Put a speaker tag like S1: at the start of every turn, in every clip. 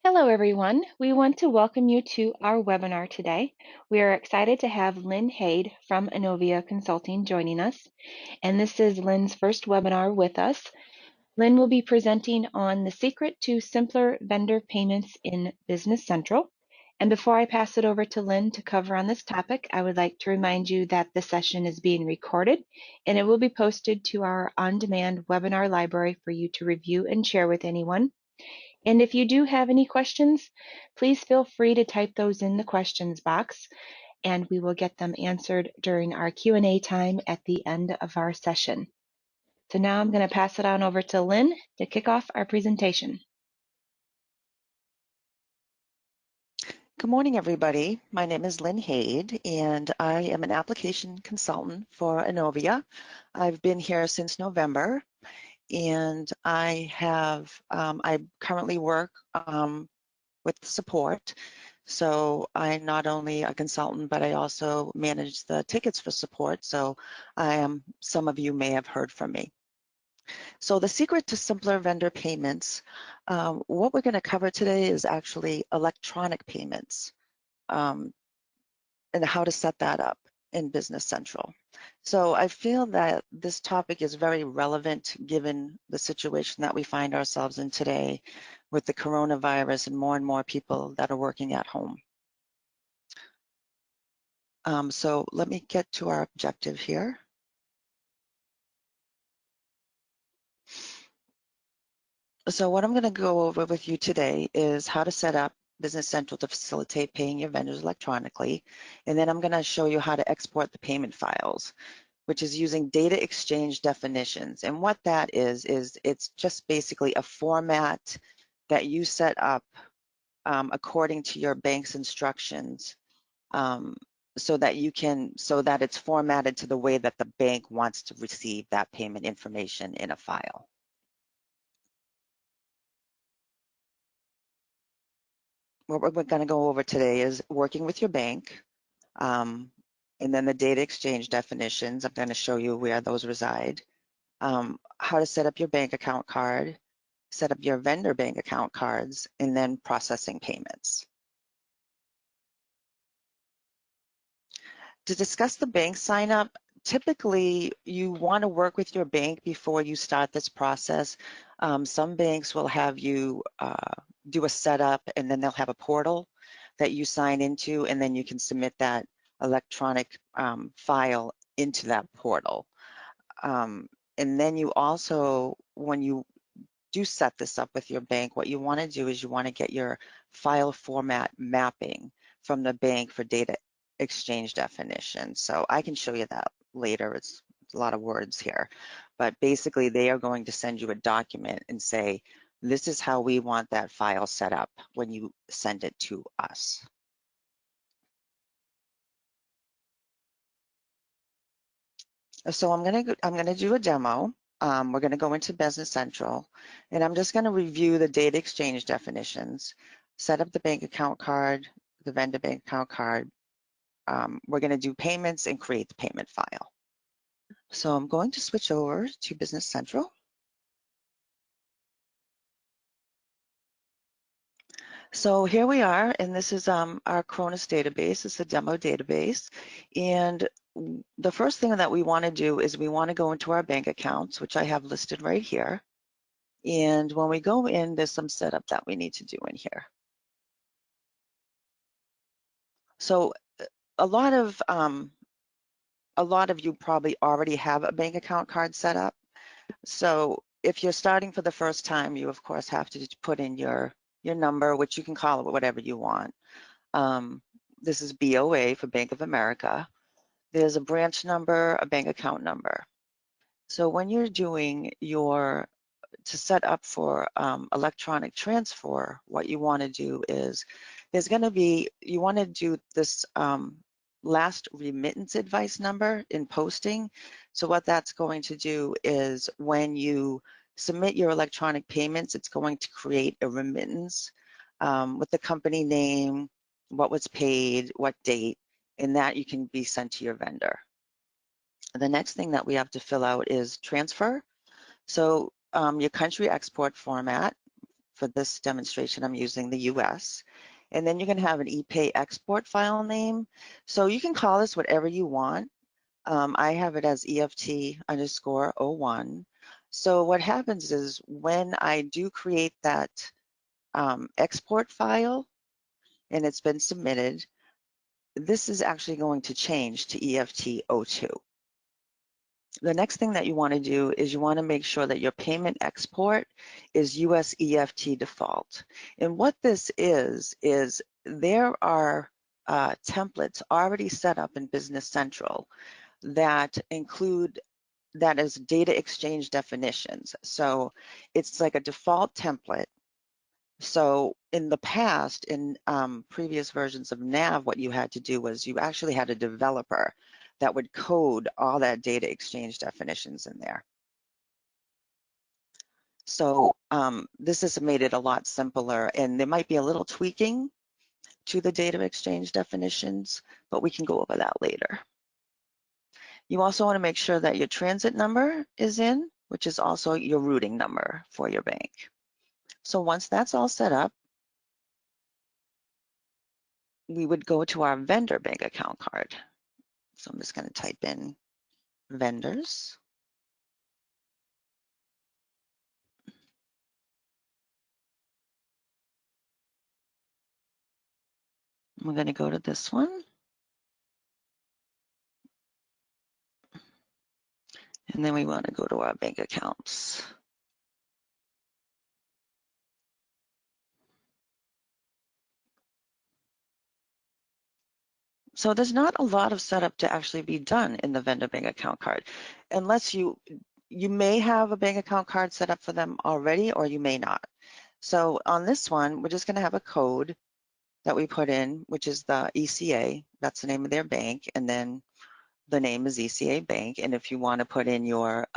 S1: Hello, everyone. We want to welcome you to our webinar today. We are excited to have Lynne Hayde from Innovia Consulting joining us, and this is Lynne's first webinar with us. Lynne will be presenting on the secret to simpler vendor payments in Business Central. And before I pass it over to Lynne to cover on this topic, I would like to remind you that the session is being recorded and it will be posted to our on-demand webinar library for you to review and share with anyone. And if you do have any questions, please feel free to type those in the questions box and we will get them answered during our Q&A time at the end of our session. So now I'm going to pass it on over to Lynne to kick off our presentation.
S2: Good morning, everybody. My name is Lynne Hayde, and I am an application consultant for Innovia. I've been here since November, and I currently work with support. So I'm not only a consultant, but I also manage the tickets for support. So some of you may have heard from me. So the secret to simpler vendor payments, what we're going to cover today is actually electronic payments and how to set that up in Business Central. So I feel that this topic is very relevant given the situation that we find ourselves in today with the coronavirus and more people that are working at home. So let me get to our objective here. So what I'm going to go over with you today is how to set up Business Central to facilitate paying your vendors electronically. And then I'm going to show you how to export the payment files, which is using data exchange definitions. And what that is it's just basically a format that you set up according to your bank's instructions so that it's formatted to the way that the bank wants to receive that payment information in a file. What we're going to go over today is working with your bank, and then the data exchange definitions. I'm going to show you where those reside, how to set up your bank account card, set up your vendor bank account cards, and then processing payments. To discuss the bank sign up, typically you want to work with your bank before you start this process. Some banks will have you do a setup and then they'll have a portal that you sign into, and then you can submit that electronic file into that portal. And then you also, when you do set this up with your bank, what you want to do is you want to get your file format mapping from the bank for data exchange definition. So I can show you that later. It's a lot of words here, but basically they are going to send you a document and say, this is how we want that file set up when you send it to us. So I'm gonna do a demo. We're gonna go into Business Central, and I'm just gonna review the data exchange definitions, set up the bank account card, the vendor bank account card. We're gonna do payments and create the payment file. So I'm going to switch over to Business Central. So here we are, and this is our Cronus database. It's a demo database. And the first thing that we want to do is we want to go into our bank accounts, which I have listed right here. And when we go in, there's some setup that we need to do in here. So a lot of you probably already have a bank account card set up. So if you're starting for the first time, you of course have to put in your number, which you can call it whatever you want. This is BOA for Bank of America. There's a branch number, a bank account number. So when you're doing to set up for electronic transfer, what you want to do is you want to do this last remittance advice number in posting. So what that's going to do is when you submit your electronic payments, it's going to create a remittance with the company name, what was paid, what date, and that you can be sent to your vendor. The next thing that we have to fill out is transfer. So your country export format For this demonstration, I'm using the US. And then you're going to have an ePay export file name. So you can call this whatever you want. I have it as EFT_01. So what happens is when I do create that export file and it's been submitted, this is actually going to change to EFT02. The next thing that you want to do is you want to make sure that your payment export is US EFT default. And what this is there are templates already set up in Business Central that include that as data exchange definitions. So it's like a default template. So in the past, in previous versions of NAV, what you had to do was you actually had a developer that would code all that data exchange definitions in there. So this has made it a lot simpler, and there might be a little tweaking to the data exchange definitions, but we can go over that later. You also want to make sure that your transit number is in, which is also your routing number for your bank. So once that's all set up, we would go to our vendor bank account card. So I'm just going to type in vendors. We're going to go to this one. And then we want to go to our bank accounts. So there's not a lot of setup to actually be done in the vendor bank account card, unless you may have a bank account card set up for them already, or you may not. So on this one, we're just going to have a code that we put in, which is the ECA. That's the name of their bank, and then the name is ECA Bank. And if you want to put in your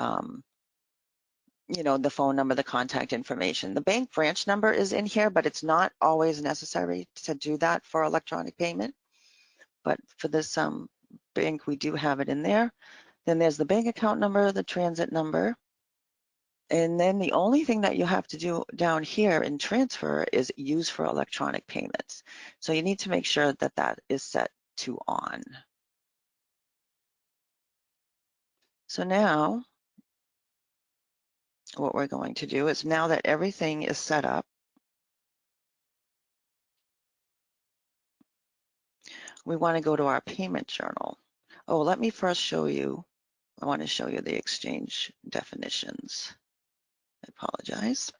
S2: the phone number, the contact information. The bank branch number is in here, but it's not always necessary to do that for electronic payment. But for this bank, we do have it in there. Then there's the bank account number, the transit number. And then the only thing that you have to do down here in transfer is use for electronic payments. So you need to make sure that that is set to on. So now what we're going to do is, now that everything is set up, we want to go to our payment journal. Oh, let me first show you, I want to show you the exchange definitions. I apologize.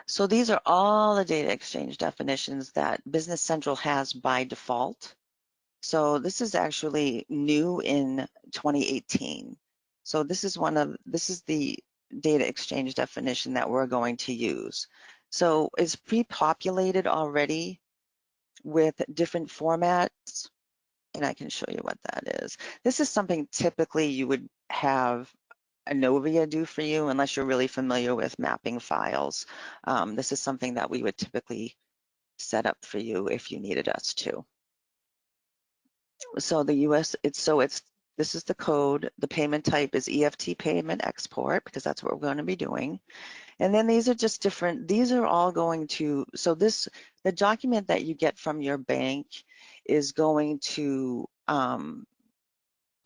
S2: So these are all the data exchange definitions that Business Central has by default. So this is actually new in 2018. So this is the data exchange definition that we're going to use. So it's pre-populated already with different formats, and I can show you what that is. This is something typically you would have Inovia do for you, unless you're really familiar with mapping files. This is something that we would typically set up for you if you needed us to. So the US, this is the code. The payment type is EFT payment export, because that's what we're going to be doing. And then these are just different, these are all going to, so the document that you get from your bank is going to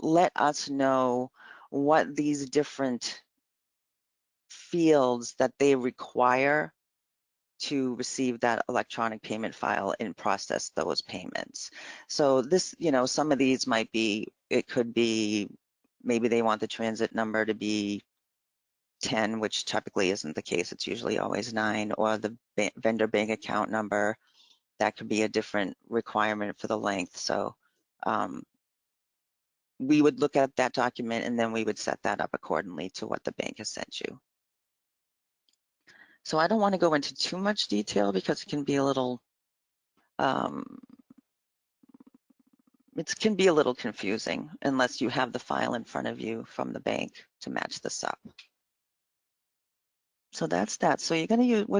S2: let us know what these different fields that they require to receive that electronic payment file and process those payments. So this, some of these might be, it could be, maybe they want the transit number to be 10, which typically isn't the case. It's usually always 9, or the vendor bank account number. That could be a different requirement for the length. So we would look at that document, and then we would set that up accordingly to what the bank has sent you. So I don't want to go into too much detail because it can be a little, it can be a little confusing unless you have the file in front of you from the bank to match this up. So that's that. So we're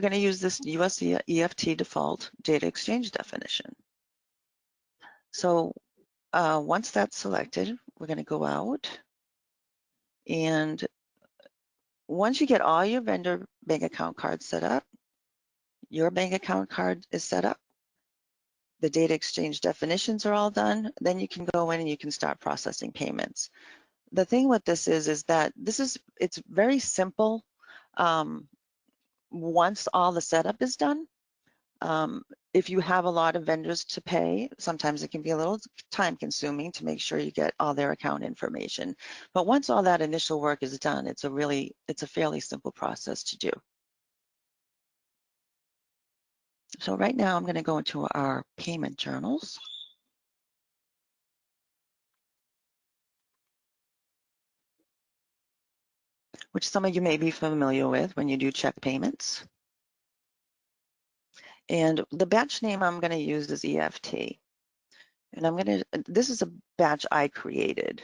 S2: gonna use this US EFT default data exchange definition. So once that's selected, we're gonna go out, and once you get all your vendor bank account cards set up, your bank account card is set up, the data exchange definitions are all done, then you can go in and you can start processing payments. The thing with this is that it's very simple. Once all the setup is done, if you have a lot of vendors to pay, sometimes it can be a little time consuming to make sure you get all their account information. But once all that initial work is done, it's a fairly simple process to do. So right now I'm going to go into our payment journals, which some of you may be familiar with when you do check payments. And the batch name I'm going to use is EFT. And this is a batch I created.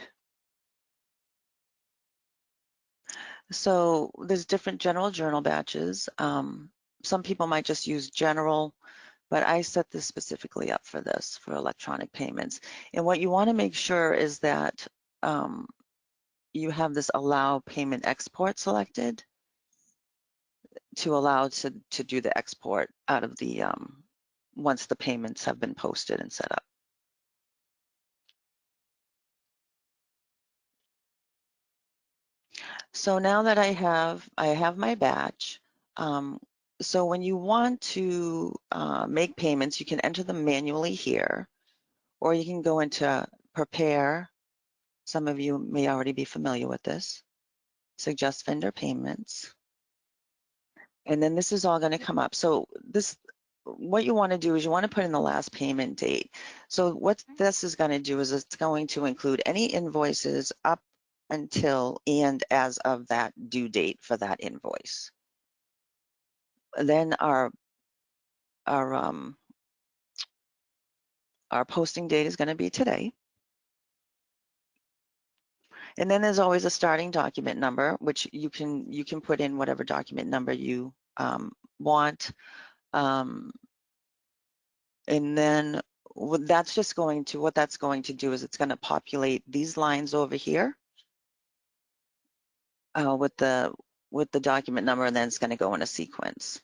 S2: So there's different general journal batches. Some people might just use general, but I set this specifically up for this, for electronic payments. And what you want to make sure is that you have this allow payment export selected to allow to do the export out of the, once the payments have been posted and set up. So now that I have my batch, so when you want to make payments, you can enter them manually here, or you can go into prepare. Some of you may already be familiar with this. Suggest vendor payments. And then this is all going to come up. So what you want to do is you want to put in the last payment date. So what this is going to do is it's going to include any invoices up until and as of that due date for that invoice. Then our posting date is going to be today. And then there's always a starting document number, which you can put in whatever document number you want. And then what that's going to do is it's going to populate these lines over here with the document number, and then it's going to go in a sequence.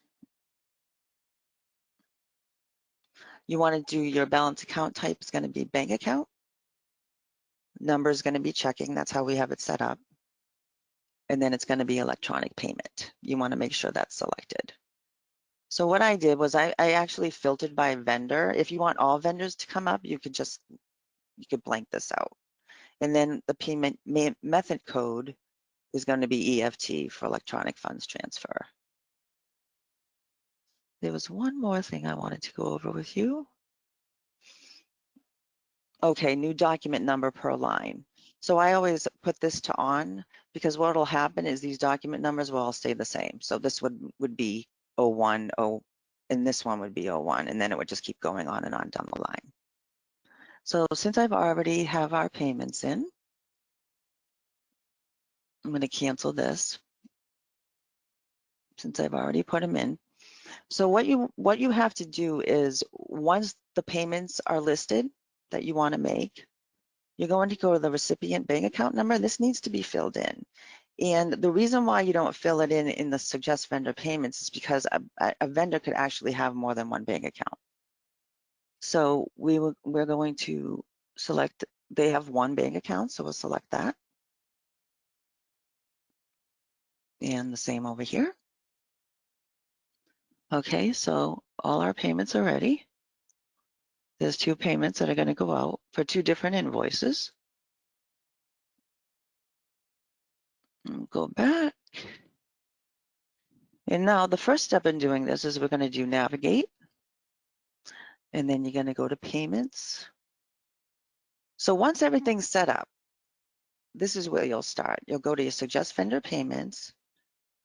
S2: You want to do your balance account type is going to be bank account. Number is going to be checking. That's how we have it set up. And then it's going to be electronic payment. You want to make sure that's selected. So what I did was I actually filtered by vendor. If you want all vendors to come up, you could blank this out. And then the payment method code is going to be EFT for electronic funds transfer. There was one more thing I wanted to go over with you. Okay, new document number per line. So I always put this to on because what will happen is these document numbers will all stay the same. So this would be 01, and this one would be 01, and then it would just keep going on and on down the line. So since I've already have our payments in, I'm going to cancel this since I've already put them in. So what you have to do is once the payments are listed that you want to make, you're going to go to the recipient bank account number. This needs to be filled in. And the reason why you don't fill it in the suggest vendor payments is because a vendor could actually have more than one bank account. So we're going to select, they have one bank account, so we'll select that. And the same over here. Okay, so all our payments are ready. There's two payments that are going to go out for two different invoices. Go back. And now the first step in doing this is we're going to do navigate. And then you're going to go to payments. So once everything's set up, this is where you'll start. You'll go to your suggest vendor payments,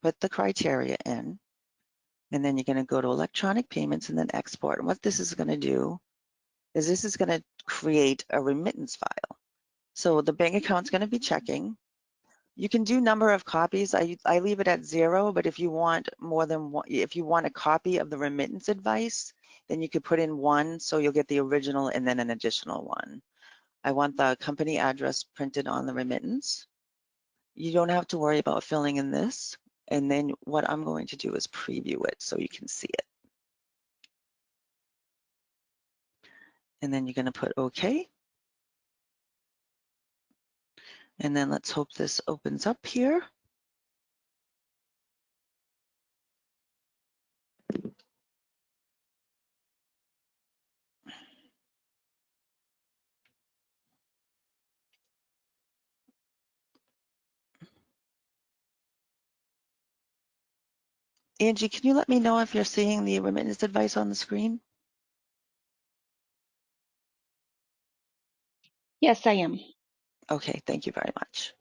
S2: put the criteria in, and then you're going to go to electronic payments and then export. And what this is going to do is this is going to create a remittance file. So the bank account's going to be checking. You can do number of copies. I leave it at 0, but if you want more than one, if you want a copy of the remittance advice, then you could put in 1, so you'll get the original and then an additional one. I want the company address printed on the remittance. You don't have to worry about filling in this. And then what I'm going to do is preview it so you can see it. And then you're going to put OK. And then let's hope this opens up here. Angie, can you let me know if you're seeing the remittance advice on the screen?
S1: Yes, I am.
S2: Okay, thank you very much.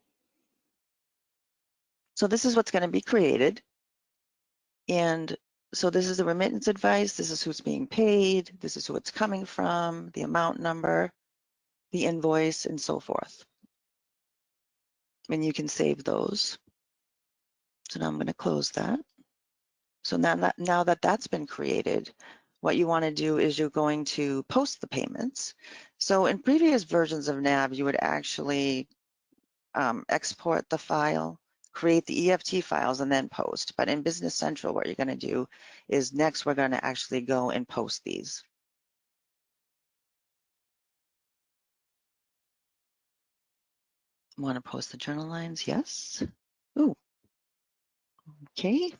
S2: So this is what's going to be created. And so this is the remittance advice. This is who's being paid. This is who it's coming from, the amount number, the invoice, and so forth. And you can save those. So now I'm going to close that. So now that that's been created, what you want to do is you're going to post the payments. So in previous versions of NAV, you would actually export the file, create the EFT files, and then post. But in Business Central, what you're going to do is next we're going to actually go and post these. Want to post the journal lines? Yes. Ooh, okay.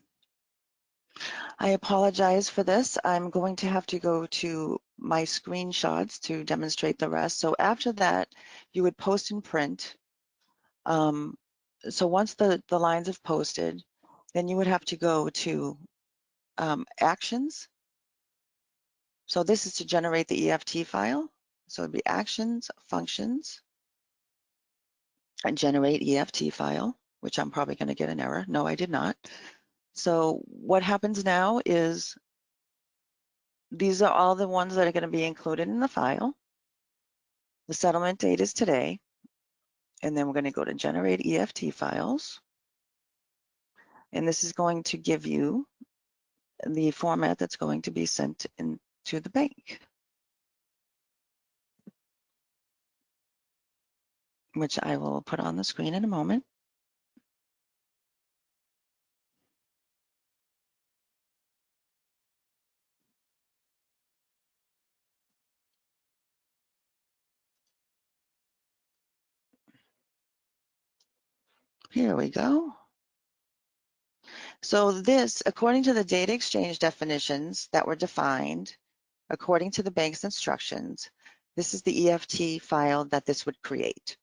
S2: I apologize for this. I'm going to have to go to my screenshots to demonstrate the rest. So after that, you would post and print. So once the lines have posted, then you would have to go to actions. So this is to generate the EFT file. So it'd be actions, functions, and generate EFT file, which I'm probably going to get an error. No, I did not. So what happens now is these are all the ones that are going to be included in the file. The settlement date is today. And then we're going to go to generate EFT files. And this is going to give you the format that's going to be sent into the bank, which I will put on the screen in a moment. Here we go. So this, according to the data exchange definitions that were defined, according to the bank's instructions, this is the EFT file that this would create.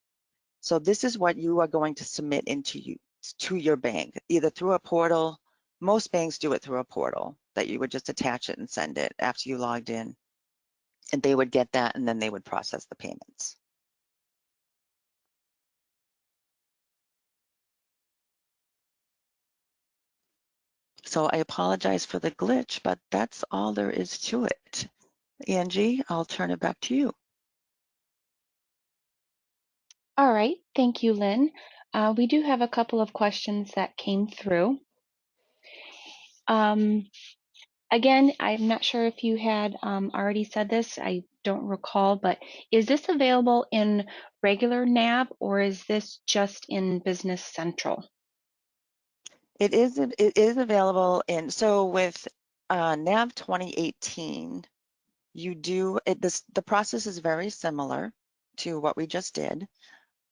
S2: So this is what you are going to submit to your bank, either through a portal. Most banks do it through a portal that you would just attach it and send it after you logged in, and they would get that and then they would process the payments. So I apologize for the glitch, but that's all there is to it. Angie, I'll turn it back to you.
S1: All right. Thank you, Lynn. We do have a couple of questions that came through. Again, I'm not sure if you had already said this. I don't recall, but is this available in regular NAV or is this just in Business Central?
S2: It is available in, so with NAV 2018, the process is very similar to what we just did.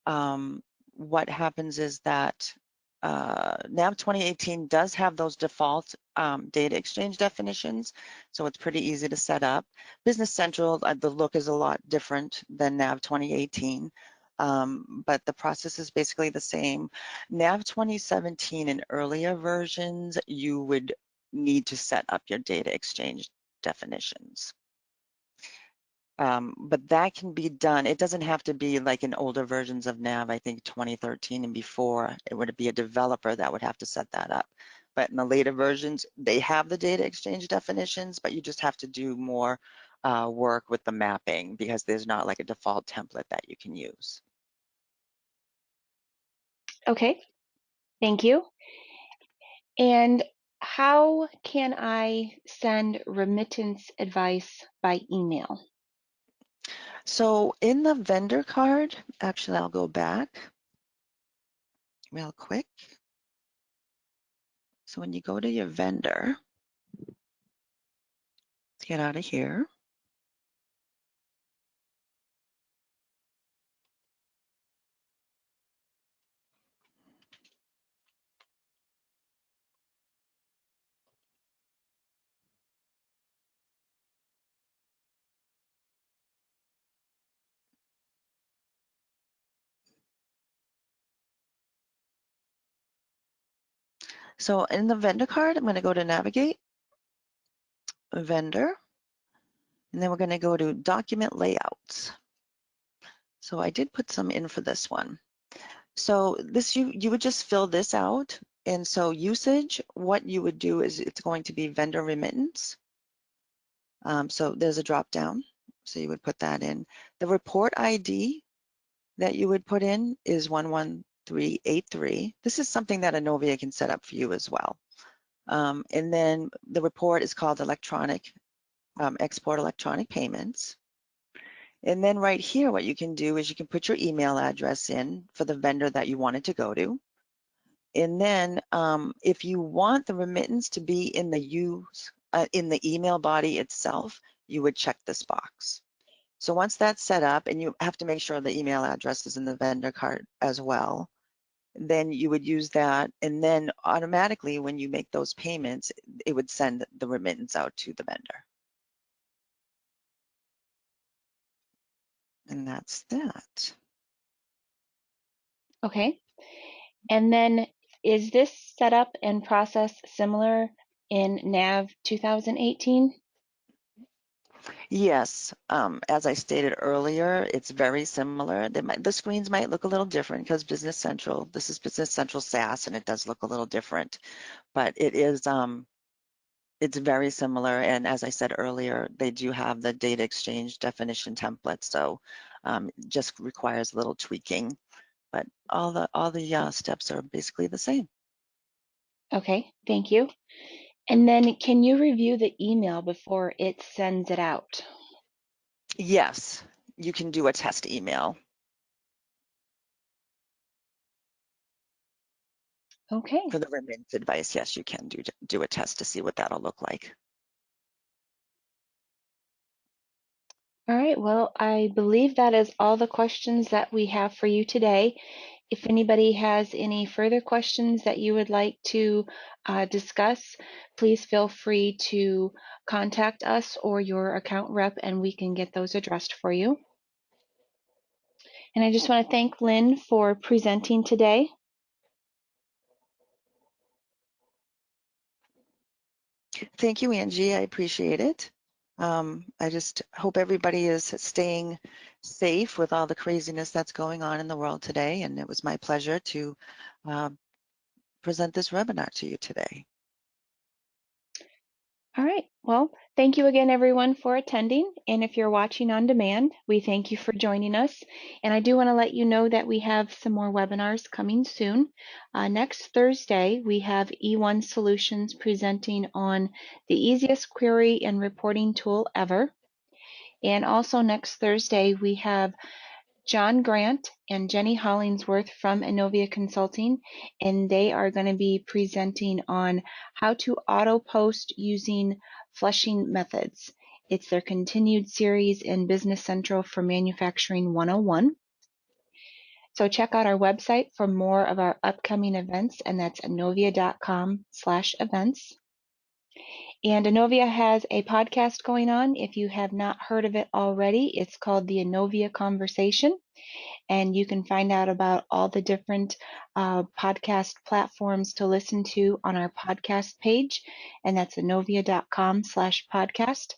S2: What happens is that NAV 2018 does have those default data exchange definitions, so it's pretty easy to set up. Business Central, the look is a lot different than NAV 2018, but the process is basically the same. NAV 2017 and earlier versions, you would need to set up your data exchange definitions. But that can be done. It doesn't have to be like in older versions of NAV, I think 2013 and before, it would be a developer that would have to set that up. But in the later versions, they have the data exchange definitions, but you just have to do more work with the mapping because there's not like a default template that you can use.
S1: Okay, Thank you. And how can I send remittance advice by email?
S2: So in the vendor card, actually, I'll go back real quick. So when you go to your vendor, let's get out of here. So in the vendor card, I'm going to go to navigate, vendor, and then we're going to go to document layouts. So I did put some in for this one. So this you would just fill this out. And so usage, what you would do is it's going to be vendor remittance. So there's a drop down. So you would put that in. The report ID that you would put in is 11383. This is something that Inovia can set up for you as well. And then the report is called electronic export electronic payments. And then right here, what you can do is you can put your email address in for the vendor that you want it to go to. And then if you want the remittance to be in the email body itself, you would check this box. So once that's set up, and you have to make sure the email address is in the vendor card as well, then you would use that, and then automatically when you make those payments, it would send the remittance out to the vendor. And that's that.
S1: Okay. And then is this setup and process similar in NAV 2018?
S2: Yes, as I stated earlier, it's very similar. The screens might look a little different because Business Central, this is Business Central SaaS, and it does look a little different, but it's very similar. And as I said earlier, they do have the data exchange definition template, so just requires a little tweaking, but all the steps are basically the same.
S1: Okay, thank you. And then can you review the email before it sends it out?
S2: Yes, you can do a test email.
S1: Okay.
S2: For the remittance advice, yes, you can do a test to see what that'll look like.
S1: All right, well, I believe that is all the questions that we have for you today. If anybody has any further questions that you would like to discuss, please feel free to contact us or your account rep and we can get those addressed for you. And I just want to thank Lynne for presenting today.
S2: Thank you, Angie. I appreciate it. I just hope everybody is staying safe with all the craziness that's going on in the world today. And it was my pleasure to uh, present this webinar to you today.
S1: All right, well, thank you again, everyone, for attending. And if you're watching on demand, we thank you for joining us. And I do want to let you know that we have some more webinars coming soon. Next Thursday, we have E1 Solutions presenting on the easiest query and reporting tool ever. And also next Thursday, we have John Grant and Jenny Hollingsworth from Inovia Consulting, and they are going to be presenting on how to auto post using flushing methods. It's their continued series in Business Central for Manufacturing 101. So check out our website for more of our upcoming events, and that's inovia.com/events. And Inovia has a podcast going on. If you have not heard of it already, it's called the Inovia Conversation. And you can find out about all the different podcast platforms to listen to on our podcast page, and that's inovia.com/podcast.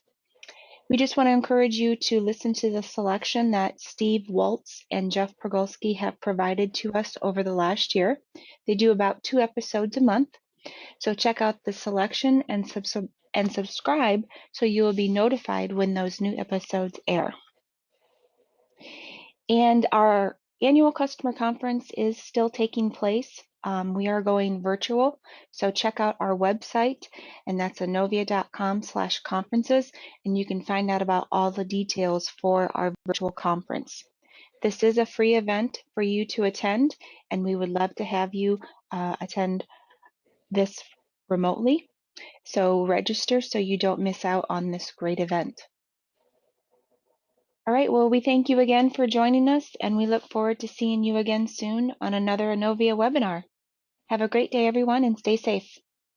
S1: We just want to encourage you to listen to the selection that Steve Waltz and Jeff Progolski have provided to us over the last year. They do about 2 episodes a month, so check out the selection and subscribe so you will be notified when those new episodes air. And our annual customer conference is still taking place. We are going virtual, so check out our website, and that's inovia.com/conferences, and you can find out about all the details for our virtual conference. This is a free event for you to attend, and we would love to have you attend this remotely. So register so you don't miss out on this great event. All right, well, we thank you again for joining us, and we look forward to seeing you again soon on another Inovia webinar. Have a great day, everyone, and stay safe.